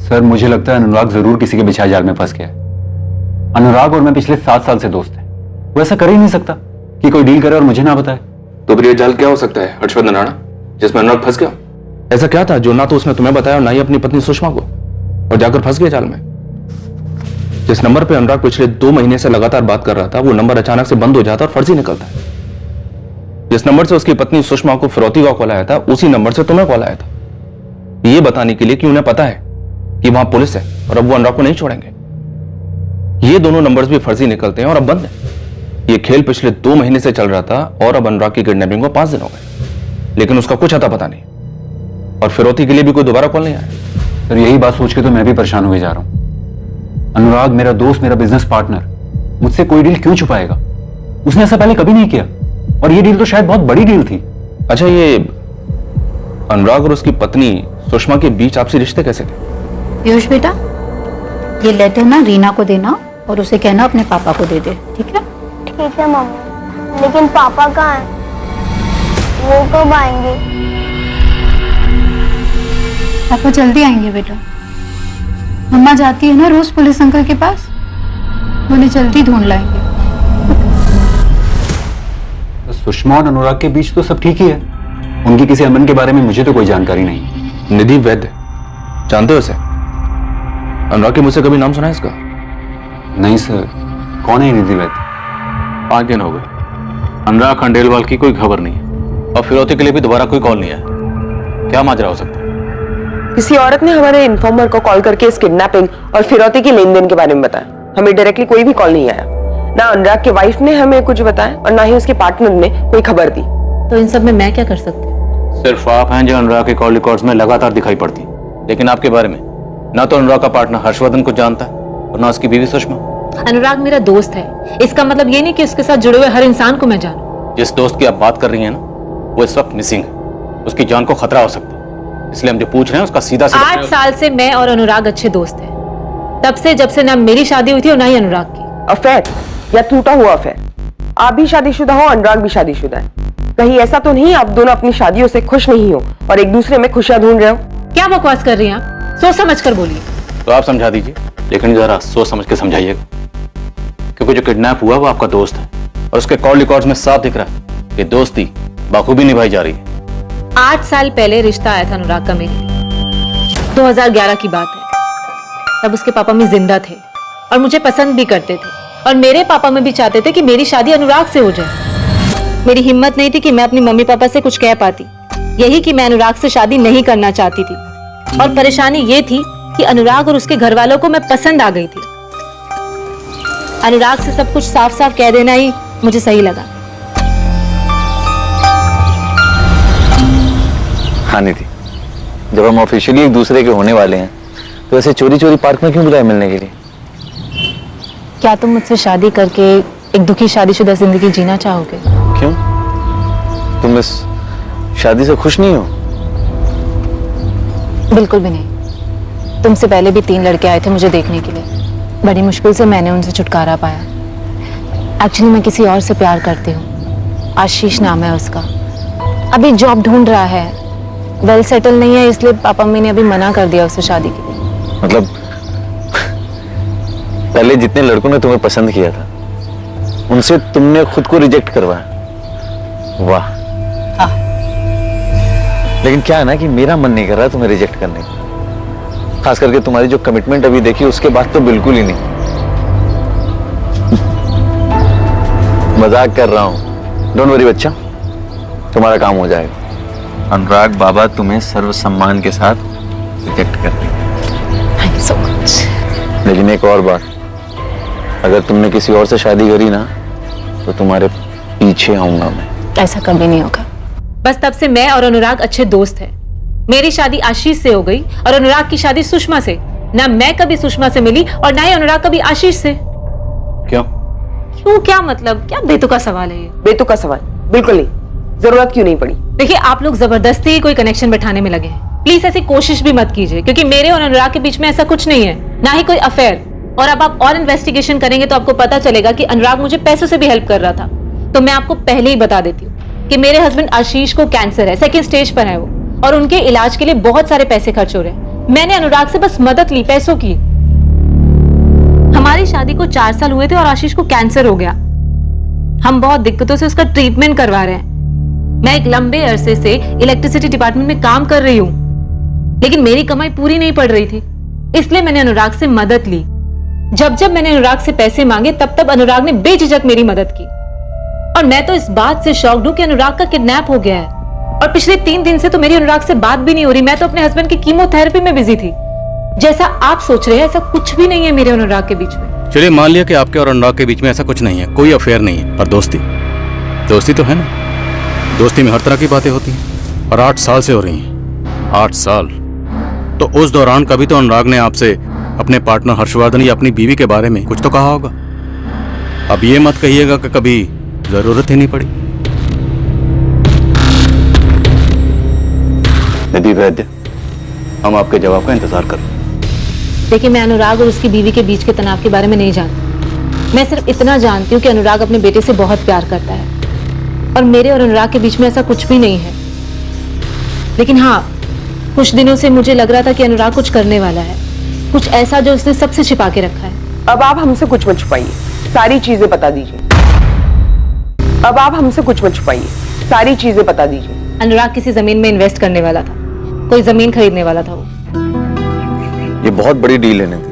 सर मुझे लगता है अनुराग जरूर किसी के बिछाए जाल में फंस गया है। अनुराग और मैं पिछले 7 साल से दोस्त हैं। वो ऐसा कर ही नहीं सकता कि कोई डील करे और मुझे ना बताए। तो फिर ये जाल क्या हो सकता है हर्षवर्धन राणा, जिसमें अनुराग फंस गया? ऐसा क्या था जो ना तो उसने तुम्हें बताया और ना ही अपनी पत्नी सुषमा को, और जाकर फंस गया जाल में? जिस नंबर पे अनुराग पिछले 2 महीने से लगातार बात कर रहा था, वो नंबर अचानक से बंद हो जाता और फर्जी निकलता है। जिस नंबर से उसकी पत्नी सुषमा को फिरौती का कॉल आया था, उसी नंबर से तुम्हें कॉल आया था, ये बताने के लिए कि उन्हें पता है कि वहां पुलिस है और अब वो अनुराग को नहीं छोड़ेंगे। ये दोनों नंबर्स भी फर्जी निकलते हैं और अब बंद है। ये खेल पिछले 2 महीने से चल रहा था और अब अनुराग की किडनैपिंग को 5 दिन हो गए, लेकिन उसका कुछ अता पता नहीं, और फिरौती के लिए भी कोई दोबारा कॉल नहीं आया। सर यही बात सोच के तो मैं भी परेशान हुए जा रहा हूं। अनुराग मेरा दोस्त, मेरा बिजनेस पार्टनर, मुझसे कोई डील क्यों छुपाएगा? उसने ऐसा पहले कभी नहीं किया, और ये डील तो शायद बहुत बड़ी डील थी। अच्छा, ये अनुराग और उसकी पत्नी सुषमा के बीच आपसी रिश्ते कैसे थे? पीयूष बेटा, ये लेटर ना रीना को देना और उसे कहना अपने पापा को दे दे, ठीक है? ठीक है मम्मी, लेकिन पापा कहाँ हैं? वो कब आएंगे? पापा जल्दी आएंगे बेटा। मम्मा जाती है ना रोज पुलिस अंकल के पास, उन्हें जल्दी ढूंढ लाएंगे। सुषमा और अनुराग के बीच तो सब ठीक ही है। उनकी किसी अमन के बारे में मुझे तो कोई जानकारी नहीं। निधि वैद्य, जानते हो उसे? अनुराग के मुझसे कभी नाम सुना है इसका? नहीं सर, कौन है निधि वैद्य? 5 दिन हो गए, अनुराग खंडेलवाल की कोई खबर नहीं है और फिरौती के लिए भी दोबारा कोई कॉल नहीं आया। क्या माजरा हो सकता है? किसी औरत ने हमारे इन्फॉर्मर को कॉल करके इस किडनैपिंग और फिरौती के लेन देन के बारे में बताया। हमें डायरेक्टली कोई भी कॉल नहीं आया। ना अनुराग के वाइफ ने हमें कुछ बताया और ना ही उसके पार्टनर ने कोई खबर दी। तो इन सब में मैं क्या कर सकती हूँ? सिर्फ आप हैं जो अनुराग के कॉल रिकॉर्ड्स में लगातार दिखाई पड़ती, लेकिन आपके बारे में ना तो अनुराग का पार्टनर हर्षवर्धन को जानता है और ना उसकी बीवी सुषमा। अनुराग मेरा दोस्त है, इसका मतलब ये नहीं कि उसके साथ जुड़े हुए हर इंसान को मैं जानूं। जिस दोस्त की आप बात कर रही हैं ना, वो इस वक्त मिसिंग है। उसकी जान को खतरा हो सकता है, इसलिए हम जो पूछ रहे हैं उसका सीधा 8 साल से मैं और अनुराग अच्छे दोस्त हैं, तब से जब से ना मेरी शादी हुई थी और ना ही अनुराग की। अफेयर या टूटा हुआ अफेयर? आप भी शादीशुदा हो, अनुराग भी शादीशुदा है। कहीं ऐसा तो नहीं आप दोनों अपनी शादियों से खुश नहीं हो और एक दूसरे में खुशियां ढूंढ रहे हो? क्या बकवास कर रही हैं आप? सोच समझ कर बोलिए। तो आप समझा दीजिए, लेकिन जरा सोच समझ के समझाइएगा, क्योंकि जो किडनैप हुआ वो आपका दोस्त है और उसके कॉल रिकॉर्ड्स में साफ दिख रहा है कि दोस्ती बखूबी निभाई जा रही है। 8 साल पहले रिश्ता आया था अनुराग का मेरे लिए। 2011 की बात है। तब उसके पापा में जिंदा थे और मुझे पसंद भी करते थे, और मेरे पापा में भी चाहते थे कि मेरी शादी अनुराग से हो जाए। मेरी हिम्मत नहीं थी कि मैं अपनी मम्मी पापा से कुछ कह पाती, यही कि मैं अनुराग से शादी नहीं करना चाहती थी। और परेशानी ये थी कि अनुराग और उसके घर वालों को मैं पसंद आ गई थी। अनुराग से सब कुछ साफ साफ कह देना ही मुझे सही लगा। हाँ निधि, जब हम ऑफिशियली एक दूसरे के होने वाले हैं तो ऐसे चोरी चोरी पार्क में क्यों बुलाए मिलने के लिए? क्या तुम मुझसे शादी करके एक दुखी शादीशुदा जिंदगी जीना चाहोगे? क्यों? तुम इस शादी से खुश नहीं हो? बिल्कुल भी नहीं। तुमसे पहले भी 3 लड़के आए थे मुझे देखने के लिए। बड़ी मुश्किल से मैंने उनसे छुटकारा पाया। एक्चुअली मैं किसी और से प्यार करती हूँ। आशीष नाम है उसका। अभी जॉब ढूंढ रहा है, वेल सेटल नहीं है, इसलिए पापा मम्मी ने अभी मना कर दिया उससे शादी के लिए। मतलब पहले जितने लड़कों ने तुम्हें पसंद किया था उनसे तुमने खुद को रिजेक्ट करवाया। वाह। हाँ। लेकिन क्या है ना कि मेरा मन नहीं कर रहा तुम्हें रिजेक्ट करने का, खास करके तुम्हारी जो कमिटमेंट अभी देखी उसके बाद तो बिल्कुल ही नहीं। मजाक कर रहा हूं, डोंट वरी बच्चा, तुम्हारा काम हो जाएगा। अनुराग बाबा तुम्हें सर्व सम्मान के साथ रिजेक्ट कर देंगे। Thank you so much. लेकिन एक और बात, अगर तुमने किसी और से शादी करी ना तो तुम्हारे पीछे आऊंगा मैं। ऐसा कभी नहीं होगा। बस तब से मैं और अनुराग अच्छे दोस्त हैं। मेरी शादी आशीष से हो गई और अनुराग की शादी सुषमा से। ना मैं कभी सुषमा से मिली और ना ही अनुराग कभी आशीष से। क्यों? क्यों क्या मतलब? क्या बेतुका सवाल है ये? बेतुका सवाल बिल्कुल नहीं, जरूरत क्यों नहीं पड़ी। देखिए, आप लोग जबरदस्ती ही कोई कनेक्शन बैठाने में लगे हैं। प्लीज ऐसी कोशिश भी मत कीजिए, क्योंकि मेरे और अनुराग के बीच में ऐसा कुछ नहीं है, ना ही कोई अफेयर। और अब आप और इन्वेस्टिगेशन करेंगे तो आपको पता चलेगा कि अनुराग मुझे पैसों से भी हेल्प कर रहा था। तो मैं आपको पहले ही बता देती हूँ कि मेरे हस्बैंड आशीष को कैंसर है, 2nd स्टेज पर है वो, और उनके इलाज के लिए बहुत सारे पैसे खर्च हो रहे हैं। मैंने अनुराग से बस मदद ली पैसों की। हमारी शादी को 4 साल हुए थे और आशीष को कैंसर हो गया। हम बहुत दिक्कतों से उसका ट्रीटमेंट करवा रहे हैं। मैं एक लंबे अरसे से इलेक्ट्रिसिटी डिपार्टमेंट में काम कर रही हूँ, लेकिन मेरी कमाई पूरी नहीं पड़ रही थी, इसलिए मैंने अनुराग से मदद ली। जब जब मैंने अनुराग से पैसे मांगे तब तब अनुराग ने बेझिझक मेरी मदद की। और मैं तो इस बात से शॉक्ड हूं कि अनुराग का किडनैप हो गया है, और पिछले 3 दिन से तो मेरी अनुराग से बात भी नहीं हो रही। मैं तो अपने हस्बैंड की कीमोथेरेपी में बिजी थी। जैसा आप सोच रहे हैं ऐसा कुछ भी नहीं है मेरे और अनुराग के बीच में। चलिए मान लिया कि आपके और अनुराग के बीच में ऐसा कुछ नहीं है, कोई अफेयर नहीं है, पर दोस्ती तो है ना। दोस्ती में हर तरह की बातें होती हैं, और 8 साल से हो रही हैं। 8 साल तो उस दौरान कभी तो अनुराग ने आपसे अपने पार्टनर हर्षवर्धन या अपनी बीवी के बारे में कुछ तो कहा होगा। अब ये मत कहिएगा कि कभी जरूरत ही नहीं पड़ी। निधि वैद्य, हम आपके जवाब का इंतजार कर रहे हैं। देखिए, मैं अनुराग और उसकी बीवी के बीच के तनाव के बारे में नहीं जानती। मैं सिर्फ इतना जानती हूँ कि अनुराग अपने बेटे से बहुत प्यार करता है, और मेरे और अनुराग के बीच में ऐसा कुछ भी नहीं है। लेकिन हाँ, कुछ दिनों से मुझे लग रहा था कि अनुराग कुछ करने वाला है, कुछ ऐसा जो उसने सबसे छिपा के रखा है। अब आप हमसे कुछ मत छुपाइए, सारी चीजें बता दीजिए। अब आप हमसे कुछ मत छुपाइए, सारी चीजें बता दीजिए। अनुराग किसी जमीन में इन्वेस्ट करने वाला था, कोई जमीन खरीदने वाला था वो। ये बहुत बड़ी डील है निधि,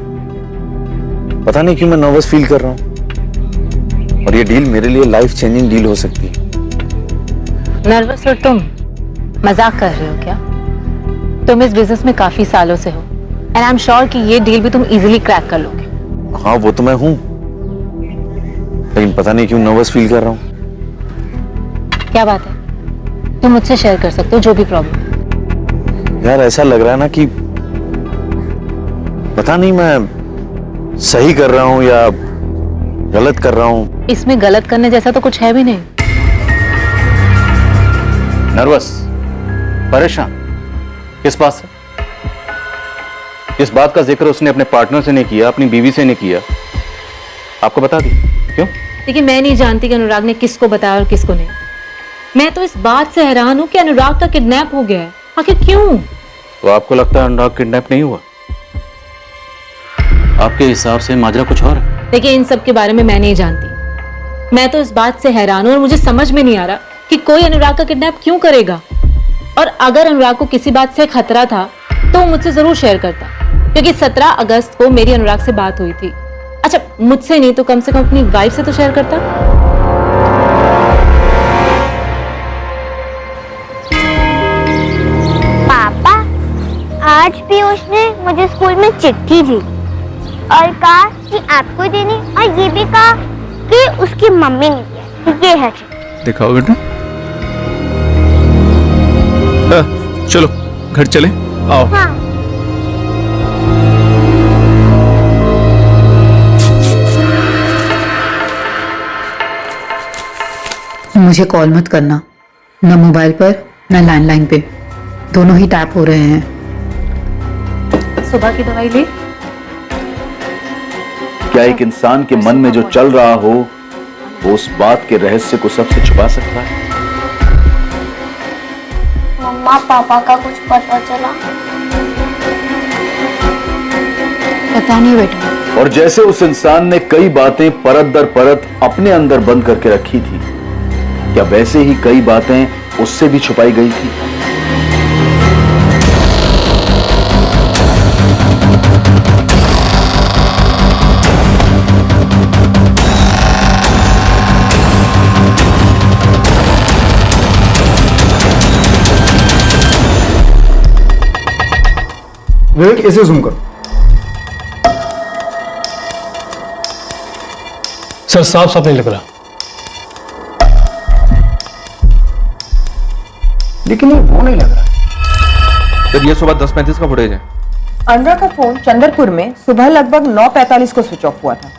पता नहीं क्यों मैं नर्वस फील कर रहा हूँ, और ये डील मेरे लिए लाइफ चेंजिंग डील हो सकती है। नर्वस हो तुम? मजाक कर रहे हो क्या? तुम इस बिजनेस में काफी सालों से हो, एंड आई एम श्योर कि ये डील भी तुम इजीली क्रैक कर लोगे। हाँ वो तो मैं हूं, लेकिन पता नहीं क्यों नर्वस फील कर रहा हूं। क्या बात है? तुम मुझसे शेयर कर सकते हो जो भी प्रॉब्लम है। यार ऐसा लग रहा है ना कि पता नहीं मैं सही कर रहा हूं या गलत कर रहा हूं। इसमें गलत करने जैसा तो कुछ है भी नहीं। नर्वस, परेशान किस बात से? इस बात का जिक्र उसने अपने पार्टनर से नहीं किया, अपनी बीवी से नहीं किया, आपको बता दी क्यों? देखिए, मैं नहीं जानती कि अनुराग ने किसको बताया और किसको नहीं। मैं तो इस बात से हैरान हूं कि अनुराग का किडनैप हो गया है। आखिर क्यों? तो आपको लगता है अनुराग किडनैप नहीं हुआ? आपके हिसाब से माजरा कुछ और है? देखिए, इन सब के बारे में मैं नहीं जानती। मैं तो इस बात से हैरान हूं और मुझे समझ में नहीं आ रहा कि कोई अनुराग का किडनैप क्यों करेगा। और अगर अनुराग को किसी बात से खतरा था तो वो मुझसे जरूर शेयर करता, क्योंकि 17 अगस्त को मेरी अनुराग से बात हुई थी। अच्छा, मुझसे नहीं तो कम से कम अपनी वाइफ से तो शेयर करता। पापा, आज भी उसने मुझे स्कूल में चिट्ठी दी और कहा कि आपको देनी, और ये भी कहा कि उसकी मम्मी ने दिया। ये है दिखाओ बेटा। चलो घर चले, आओ। हाँ। मुझे कॉल मत करना, न मोबाइल पर न लैंडलाइन पे, दोनों ही टैप हो रहे हैं। सुबह की दवाई ले। क्या एक इंसान के मन में जो चल रहा हो वो उस बात के रहस्य को सबसे छुपा सकता है? मम्मा पापा का कुछ पता चला? पता नहीं बेटा। और जैसे उस इंसान ने कई बातें परत दर परत अपने अंदर बंद करके रखी थी, क्या वैसे ही कई बातें उससे भी छुपाई गई थी? विवेक ऐसे जूम करो। सर साफ साफ नहीं लग रहा। लेकिन ये वो नहीं लग रहा। सर ये सुबह 10:35 का फुटेज है। अनुराग का फोन चंद्रपुर में सुबह लगभग 9:45 को स्विच ऑफ हुआ था।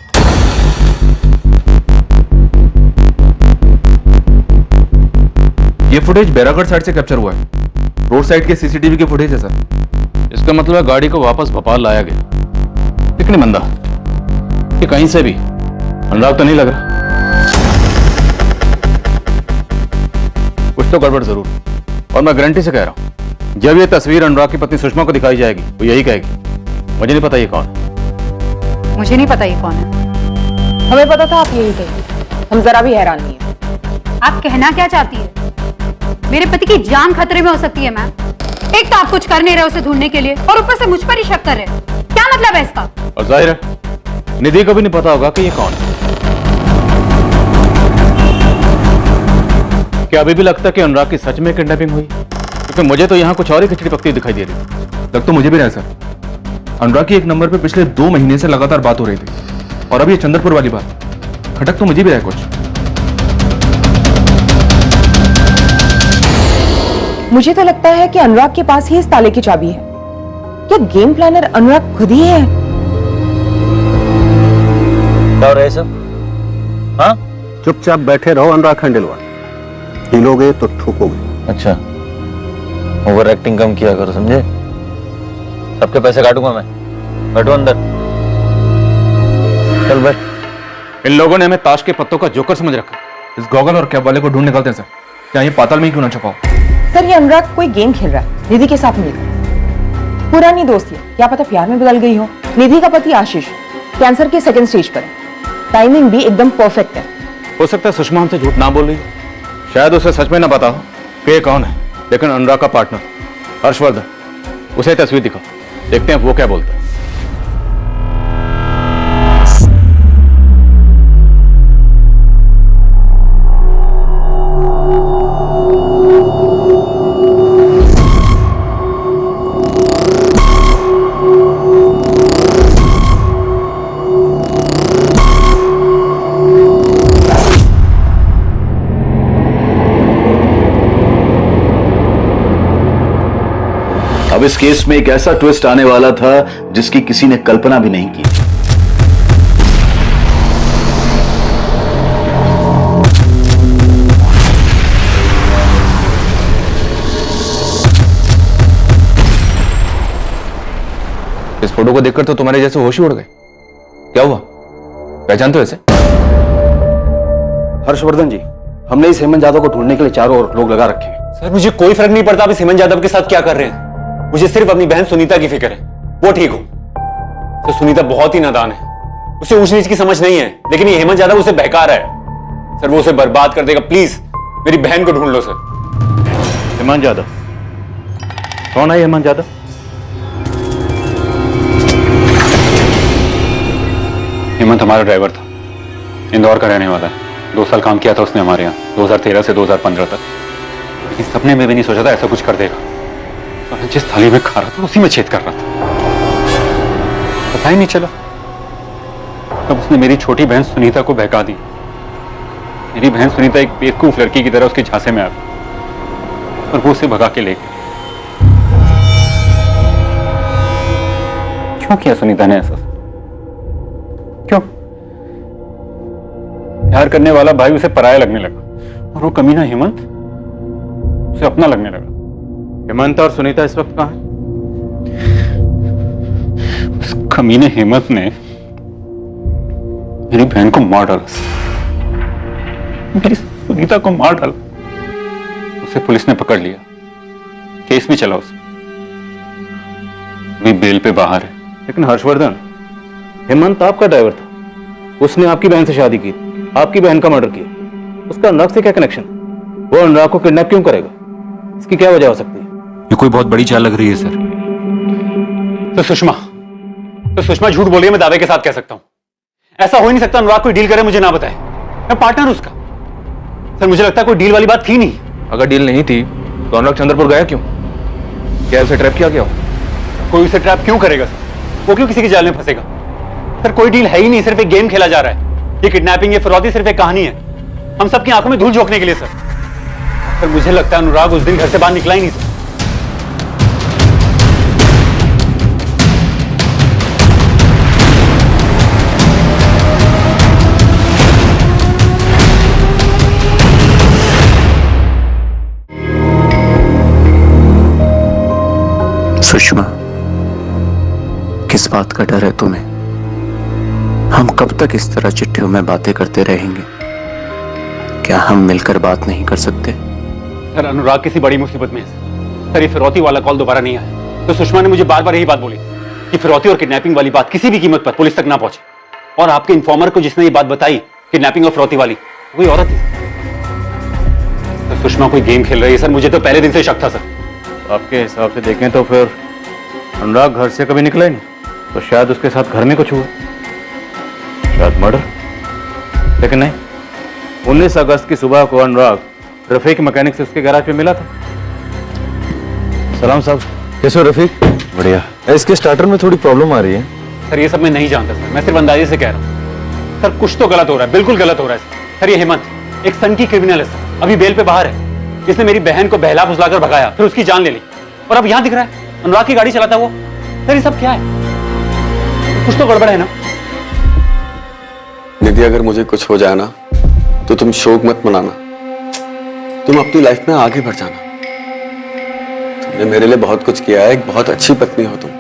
ये फुटेज बैरागढ़ साइड से कैप्चर हुआ है। रोड साइड के सीसीटीवी के फुटेज है सर। इसका मतलब है गाड़ी को वापस भोपाल लाया गया। लेकिन मंदा, ये कहीं से भी अनुराग तो नहीं लग रहा। कुछ तो गड़बड़ जरूर, और मैं गारंटी से कह रहा हूं, जब ये तस्वीर अनुराग की पत्नी सुषमा को दिखाई जाएगी वो यही कहेगी, मुझे नहीं पता ये कौन है। मुझे नहीं पता ये कौन है। हमें पता था आप यही कहेंगे, हम जरा भी हैरान नहीं है। आप कहना क्या चाहती है? मेरे पति की जान खतरे में हो सकती है मैम। एक तो आप कुछ कर नहीं रहे उसे ढूंढने के लिए, और ऊपर से मुझ पर ही शक कर रहे। क्या मतलब है इसका? और जाहिर है निधि को भी नहीं पता होगा कि ये कौन है। क्या अभी भी लगता है कि अनुराग की सच में किडनैपिंग हुई? क्योंकि मुझे तो यहाँ कुछ और ही खिचड़ी पकती दिखाई दे रही है। लग तो मुझे भी रहा है सर। अनुराग की एक नंबर पे पिछले 2 महीने से लगातार बात हो रही थी, और अब ये चंद्रपुर वाली बात खटक तो मुझे भी रहा है कुछ। मुझे तो लगता है कि अनुराग के पास ही इस ताले की चाबी है। क्या गेम प्लानर अनुराग खुद ही है? क्या हो रहा है सब? हाँ, चुपचाप बैठे रहो अनुराग खंडेलवाल, हिलोगे तो ठोकोगे। अच्छा, ओवर एक्टिंग कम किया करो, समझे? सबके पैसे काटूंगा मैं। बैठो अंदर, चल बैठ। इन लोगों ने हमें ताश के पत्तों का जोकर समझ रखा। इस गॉगल और कैप वाले को ढूंढ निकालते हैं सर। क्या ये पाताल में ही क्यों ना छुपाओ? सर ये अनुराग कोई गेम खेल रहा है निधि के साथ मिलकर। पुरानी दोस्ती है, क्या पता प्यार में बदल गई हो। निधि का पति आशीष कैंसर के 2nd स्टेज पर है। टाइमिंग भी एकदम परफेक्ट है। हो सकता है सुषमा हमसे झूठ ना बोल रही, शायद उसे सच में ना पता हो कि ये कौन है। लेकिन अनुराग का पार्टनर हर्षवर्धन, उसे तस्वीर दिखाओ, देखते हैं वो क्या बोलता है। अब इस केस में एक ऐसा ट्विस्ट आने वाला था जिसकी किसी ने कल्पना भी नहीं की। इस फोटो को देखकर तो तुम्हारे जैसे होश ही उड़ गए। क्या हुआ, पहचानते हो इसे? हर्षवर्धन जी, हमने इस हेमंत यादव को ढूंढने के लिए चारों ओर लोग लगा रखे हैं। सर मुझे कोई फर्क नहीं पड़ता आप इस हेमंत यादव के साथ क्या कर रहे हैं। मुझे सिर्फ अपनी बहन सुनीता की फिक्र है, वो ठीक हो। तो सुनीता बहुत ही नादान है, उसे ऊंच नीच की समझ नहीं है, लेकिन ये हेमंत यादव उसे बहका रहा है। सर वो उसे बर्बाद कर देगा। प्लीज मेरी बहन को ढूंढ लो सर। हेमंत यादव कौन है? हेमंत यादव हेमंत हमारा ड्राइवर था, इंदौर का रहने वाला है। 2 साल काम किया था उसने हमारे यहाँ, 2013 से 2015 तक। लेकिन सपने में भी नहीं सोचा था ऐसा कुछ कर देगा। तो मैं जिस थाली में खा रहा था उसी में छेद कर रहा था, पता ही नहीं चला। तब उसने मेरी छोटी बहन सुनीता को बहका दी। मेरी बहन सुनीता एक बेवकूफ लड़की की तरह उसके झांसे में आ गई और वो उसे भगा के ले गई। क्यों किया सुनीता ने ऐसा? क्यों? प्यार करने वाला भाई उसे पराया लगने लगा। और वो कमीना हेमंत उसे अपना लगने लगा। हेमंत और सुनीता इस वक्त कहाँ है? उस कमीने हेमंत ने मेरी बहन को मार डाला, मेरी सुनीता को मार डाला। उसे पुलिस ने पकड़ लिया, केस भी चला उसमें, अभी बेल पे बाहर है। लेकिन हर्षवर्धन, हेमंत आपका ड्राइवर था, उसने आपकी बहन से शादी की, आपकी बहन का मर्डर किया, उसका अनुराग से क्या कनेक्शन? वो अनुराग को किडनैप क्यों करेगा? इसकी क्या वजह हो सकती है? ये कोई बहुत बड़ी चाल लग रही है सर। तो सुषमा झूठ बोली है, मैं दावे के साथ कह सकता हूं। ऐसा हो ही नहीं सकता अनुराग कोई डील करे मुझे ना बताए, मैं पार्टनर उसका। सर मुझे लगता है कोई डील वाली बात थी नहीं। अगर डील नहीं थी तो अनुराग चंद्रपुर गया क्यों? क्या उसे ट्रैप किया गया हो? कोई उसे ट्रैप क्यों करेगा सर? वो क्यों किसी की जाल में फंसेगा? सर कोई डील है ही नहीं, सिर्फ एक गेम खेला जा रहा है। ये किडनैपिंग, ये फिरौती सिर्फ एक कहानी है, हम सबकी आंखों में धूल झोंकने के लिए। सर मुझे लगता है अनुराग उस दिन घर से बाहर निकला ही नहीं सर। सुषमा, किस बात का डर है तुम्हें? हम कब तक इस तरह चिट्ठियों में बातें करते रहेंगे? क्या हम मिलकर बात नहीं कर सकते? सर अनुराग किसी बड़ी मुसीबत में है सर। ये फिरौती वाला कॉल दोबारा नहीं आया, तो सुषमा ने मुझे बार बार यही बात बोली कि फिरौती और किडनैपिंग वाली बात किसी भी कीमत पर पुलिस तक ना पहुंचे। और आपके इन्फॉर्मर को जिसने ये बात बताई किडनैपिंग और फिरौती वाली, कोई औरत थी। तो सुषमा कोई गेम खेल रही है सर, मुझे तो पहले दिन से शक था सर। आपके हिसाब से देखें तो फिर अनुराग घर से कभी निकला ही नहीं, तो शायद उसके साथ घर में कुछ हुआ, शायद मर्डर। लेकिन नहीं, 19 अगस्त की सुबह को अनुराग रफीक मैकेनिक से उसके गैराज पे मिला था। सलाम साहब, कैसे हो रफीक? बढ़िया। इसके स्टार्टर में थोड़ी प्रॉब्लम आ रही है सर। ये सब मैं नहीं जानता सर, मैं सिर्फ अंदाजे से कह रहा हूँ सर। कुछ तो गलत हो रहा है, बिल्कुल गलत हो रहा है सर। ये हेमंत एक सनकी क्रिमिनल है सर, अभी बेल पे बाहर है। इसने मेरी बहन को बहला फुसलाकर भगाया, फिर उसकी जान ले ली, और अब यहाँ दिख रहा है अनुराग की गाड़ी चलाता वो। सर ये सब क्या है? कुछ तो गड़बड़ है ना? निधि, अगर मुझे कुछ हो जाए ना तो तुम शोक मत मनाना, तुम अपनी लाइफ में आगे बढ़ जाना। तुमने मेरे लिए बहुत कुछ किया है, एक बहुत अच्छी पत्नी हो तुम।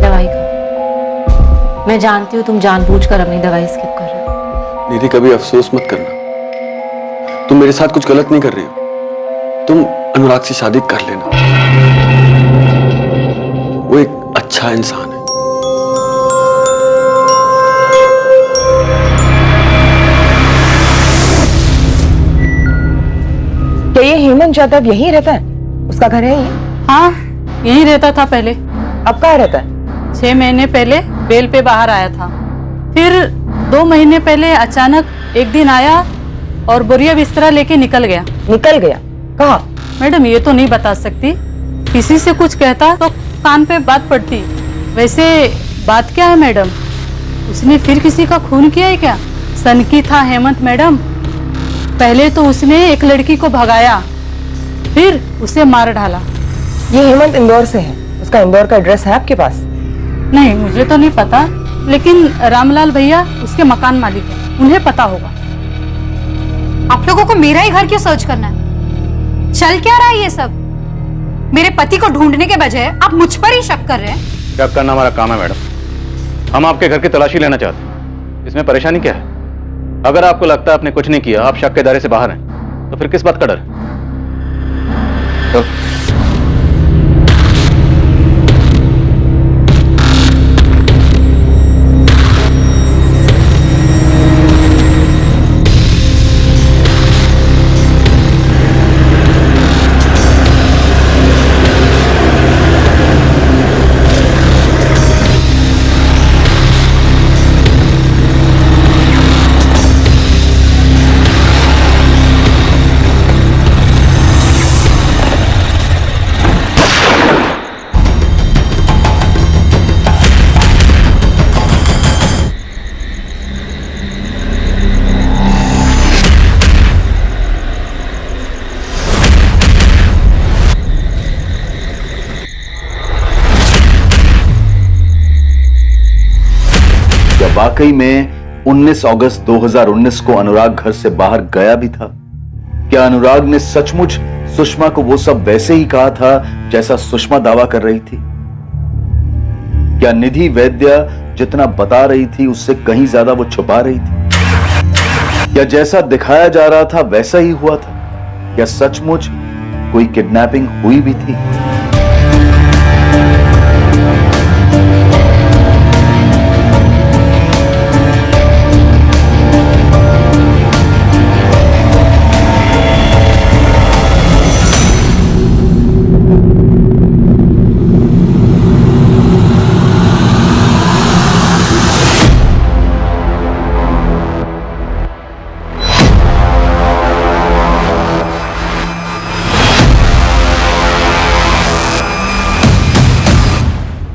दवाई का मैं जानती हूँ, तुम जानबूझकर अपनी दवाई स्किप कर रहे हो। निधि, कभी अफसोस मत करना, तुम मेरे साथ कुछ गलत नहीं कर रही हो। तुम अनुराग से शादी कर लेना, वो एक अच्छा इंसान है। क्या ये हेमंत यादव यहीं रहता है? उसका घर है ये? हाँ, यहीं रहता था पहले। अब कहाँ रहता है? 6 महीने पहले बेल पे बाहर आया था, फिर 2 महीने पहले अचानक एक दिन आया और बोरिया बिस्तरा लेके निकल गया। निकल गया? कहाँ? मैडम ये तो नहीं बता सकती, किसी से कुछ कहता तो कान पे बात पड़ती। वैसे बात क्या है मैडम? उसने फिर किसी का खून किया है क्या? सनकी था हेमंत मैडम। पहले तो उसने एक लड़की को भगाया, फिर उसे मार डाला। ये हेमंत इंदौर से है, उसका इंदौर का एड्रेस है आपके पास? नहीं, मुझे तो नहीं पता, लेकिन रामलाल भैया उसके मकान मालिक है, उन्हें पता होगा। आप लोगों को मेरा ही घर क्यों सर्च करना है? चल क्या रहा है ये सब? मेरे पति को ढूंढने के बजाय आप मुझ पर ही शक कर रहे हैं। शक करना हमारा काम है मैडम, हम आपके घर की तलाशी लेना चाहते हैं। इसमें परेशानी क्या है? अगर आपको लगता है आपने कुछ नहीं किया, आप शक के दायरे से बाहर हैं, तो फिर किस बात का डर? तो वाकई में 19 अगस्त 2019 को अनुराग घर से बाहर गया भी था क्या अनुराग ने सचमुच सुषमा को वो सब वैसे ही कहा था जैसा सुषमा दावा कर रही थी? क्या निधि वैद्य जितना बता रही थी उससे कहीं ज्यादा वो छुपा रही थी? क्या जैसा दिखाया जा रहा था वैसा ही हुआ था? क्या सचमुच कोई किडनैपिंग हुई भी थी?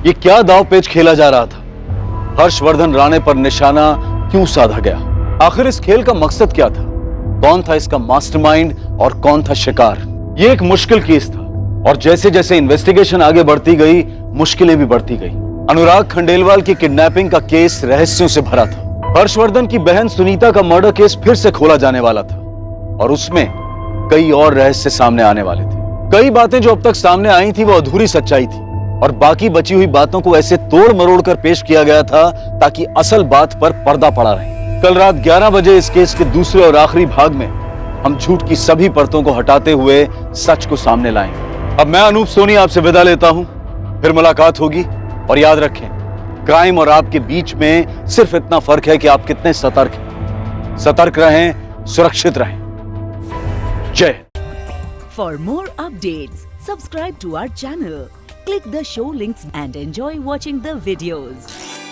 ये क्या दाव पेच खेला जा रहा था? हर्षवर्धन राणे पर निशाना क्यों साधा गया? आखिर इस खेल का मकसद क्या था? कौन था इसका मास्टरमाइंड और कौन था शिकार? ये एक मुश्किल केस था और जैसे जैसे इन्वेस्टिगेशन आगे बढ़ती गई मुश्किलें भी बढ़ती गई। अनुराग खंडेलवाल की किडनैपिंग का केस रहस्यों से भरा था। हर्षवर्धन की बहन सुनीता का मर्डर केस फिर से खोला जाने वाला था और उसमें कई और रहस्य सामने आने वाले थे। कई बातें जो अब तक सामने आई थी वो अधूरी सच्चाई थी और बाकी बची हुई बातों को ऐसे तोड़ मरोड़ कर पेश किया गया था ताकि असल बात पर पर्दा पड़ा रहे। कल रात 11 बजे इस केस के दूसरे और आखिरी भाग में हम झूठ की सभी परतों को हटाते हुए सच को सामने लाएंगे। अब मैं अनूप सोनी आपसे विदा लेता हूं, फिर मुलाकात होगी और याद रखें, क्राइम और आपके बीच में सिर्फ इतना फर्क है कि आप कितने सतर्क हैं। सतर्क रहें, सुरक्षित रहें। जय। For more updates, subscribe to our channel. Click the show links and enjoy watching the videos.